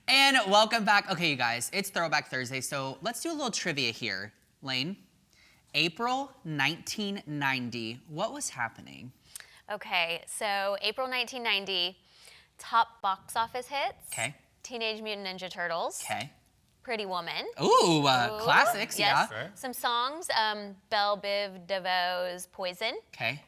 And welcome back. Okay, you guys, it's Throwback Thursday, so let's do a little trivia here. Lane, April 1990, what was happening? Okay, so April 1990, top box office hits. Okay. Teenage Mutant Ninja Turtles. Okay. Pretty Woman. Ooh, classics, yes. yeah. Okay. Some songs, Belle Biv DeVoe's Poison. Okay.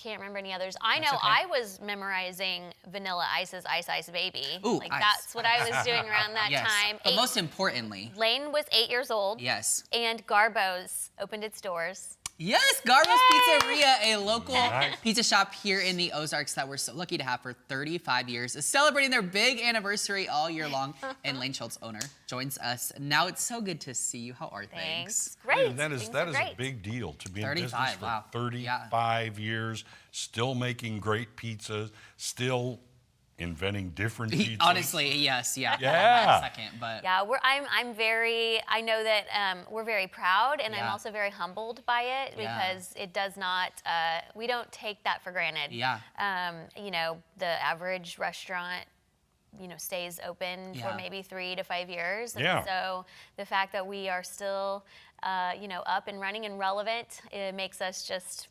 Can't remember any others. I know I was memorizing Vanilla Ice's Ice Ice Baby. Ooh, like Ice. That's what I was doing around that time. But most importantly. Lane was 8 years old. Yes. And Garbo's opened its doors. Yes, Garbo's Pizzeria, a local pizza shop here in the Ozarks that we're so lucky to have for 35 years, is celebrating their big anniversary all year long. And Lane Schultz, owner, joins us. Now it's so good to see you. How are things? Great. Yeah, that is a big deal to be in business for 35 years, still making great pizzas, still inventing different pizzas. Honestly, yes, yeah. Second, but yeah, I know that we're very proud, and I'm also very humbled by it because it does not, we don't take that for granted. Yeah. You know, the average restaurant, you know, stays open for maybe 3 to 5 years. And so the fact that we are still, you know, up and running and relevant, it makes us just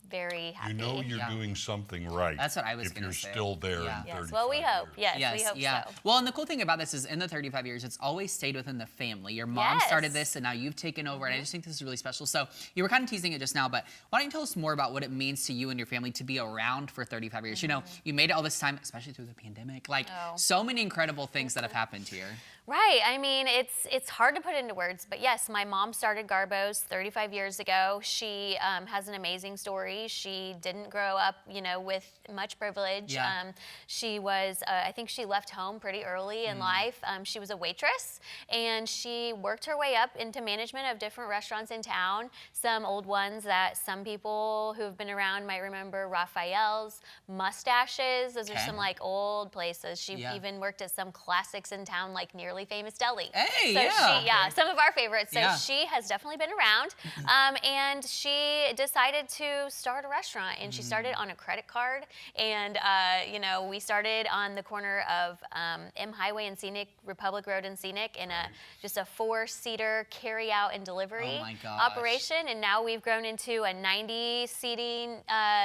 very happy. You know you're doing something right. That's what I was going to say. If you're still there in 35 Yes, well, we hope. years. Yes, we hope so. Well, and the cool thing about this is in the 35 years, it's always stayed within the family. Your mom started this, and now you've taken over, and I just think this is really special. So you were kind of teasing it just now, but why don't you tell us more about what it means to you and your family to be around for 35 years? You know, you made it all this time, especially through the pandemic. Like, so many incredible things that have happened here. Right. I mean, it's hard to put into words, but yes, my mom started Garbo's 35 years ago. She has an amazing story. She didn't grow up, you know, with much privilege. She was, I think she left home pretty early in life. She was a waitress, and she worked her way up into management of different restaurants in town. Some old ones that some people who have been around might remember, Raphael's, Mustaches. Those are some like old places. She even worked at some classics in town, like Nearly Famous Deli. Hey, so some of our favorites. So she has definitely been around, and she decided to start a restaurant, and she started on a credit card, and you know, we started on the corner of M Highway and Scenic, Republic Road and Scenic, in just a 4-seater carry-out and delivery operation, and now we've grown into a 90-seating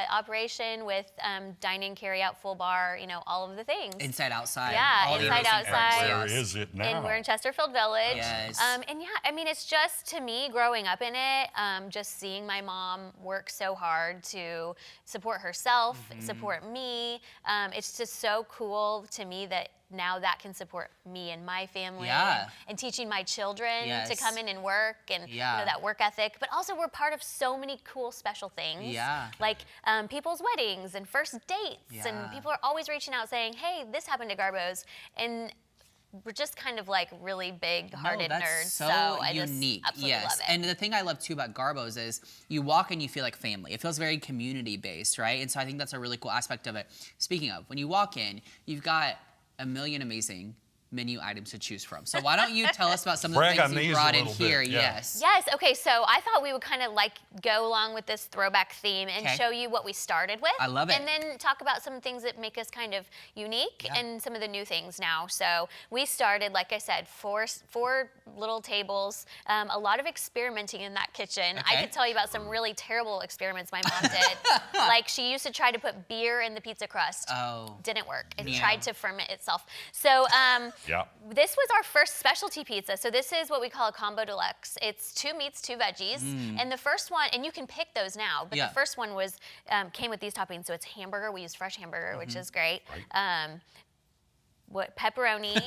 operation with dining, carry-out, full bar, you know, all of the things. Inside, outside. Yeah, inside, outside. Where is it now? And we're in Chesterfield Village. Yes. And yeah, I mean, it's just, to me, growing up in it, just seeing my mom work so hard to support herself, support me. It's just so cool to me that now that can support me and my family, and teaching my children to come in and work, and you know, that work ethic. But also, we're part of so many cool, special things, like people's weddings and first dates, and people are always reaching out saying, "Hey, this happened to Garbo's," and we're just kind of like really big-hearted nerds. So I unique. Just absolutely love it. And the thing I love too about Garbo's is you walk and you feel like family. It feels very community-based, right? And so I think that's a really cool aspect of it. Speaking of, when you walk in, you've got a million amazing menu items to choose from. So why don't you tell us about some of the things you brought in here? Yes. Okay, so I thought we would kind of like go along with this throwback theme and show you what we started with. I love it. And then talk about some things that make us kind of unique and some of the new things now. So we started, like I said, four little tables, a lot of experimenting in that kitchen. I could tell you about some really terrible experiments my mom did. Like, she used to try to put beer in the pizza crust. Didn't work. It tried to ferment itself. So this was our first specialty pizza. So this is what we call a combo deluxe. It's 2 meats, 2 veggies. And the first one, and you can pick those now, but the first one was came with these toppings. So it's hamburger. We use fresh hamburger, which is great. Pepperoni.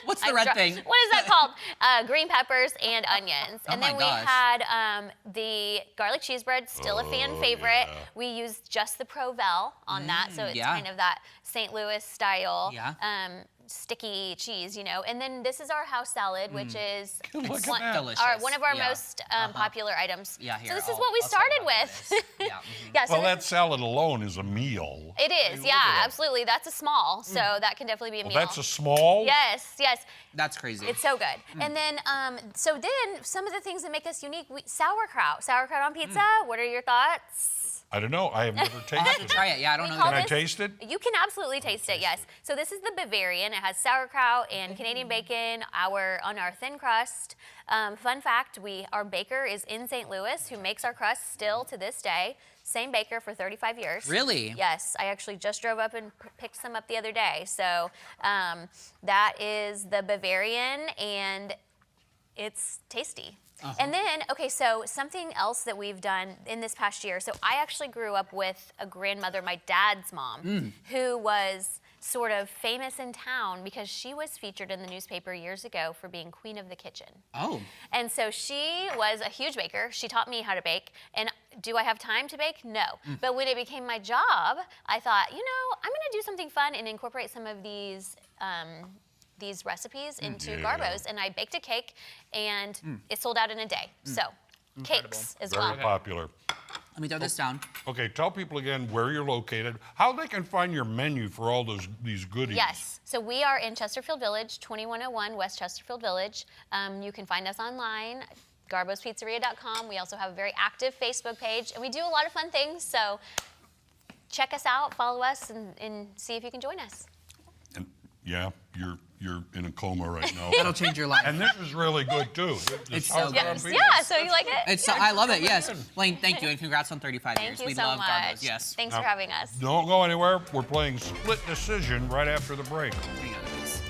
What's the red thing? What is that called? Green peppers and onions. And then we had the garlic cheese bread, still a fan favorite. We used just the Provel on that, so it's kind of that St. Louis style. Sticky cheese, you know. And then this is our house salad, which is delicious. One of our most popular items. Here, so this is what we started with. Well, that salad alone is a meal. It is, absolutely. That's a small, so that can definitely be a meal. That's a small? Yes. That's crazy. It's so good. And then, so then some of the things that make us unique, sauerkraut on pizza. What are your thoughts? I don't know. I have never tasted it. I'll have to try it. Yeah, I don't know. Can I taste it? You can absolutely taste it, yes. So this is the Bavarian. It has sauerkraut and Canadian bacon on our thin crust. Fun fact, our baker is in St. Louis who makes our crust still to this day. Same baker for 35 years. Really? Yes, I actually just drove up and picked some up the other day. So that is the Bavarian, and it's tasty. And then, okay, so something else that we've done in this past year. So I actually grew up with a grandmother, my dad's mom, who was sort of famous in town because she was featured in the newspaper years ago for being queen of the kitchen. Oh. And so she was a huge baker. She taught me how to bake. And do I have time to bake? No. But when it became my job, I thought, you know, I'm going to do something fun and incorporate some of these recipes into Garbo's, and I baked a cake, and it sold out in a day. So, cakes as well. Very popular. Let me throw this down. Okay, tell people again where you're located, how they can find your menu for all these goodies. Yes, so we are in Chesterfield Village, 2101 West Chesterfield Village. You can find us online, garbospizzeria.com. We also have a very active Facebook page, and we do a lot of fun things, so check us out, follow us, and see if you can join us. And yeah, you're in a coma right now. That'll change your life. And this is really good too. It's so good. Yeah, so you like it? I love it, yes. Blaine, thank you, and congrats on 35 years. Thank you We so love much. Garbo's, yes. Thanks for having us. Don't go anywhere. We're playing Split Decision right after the break. Hang on, please.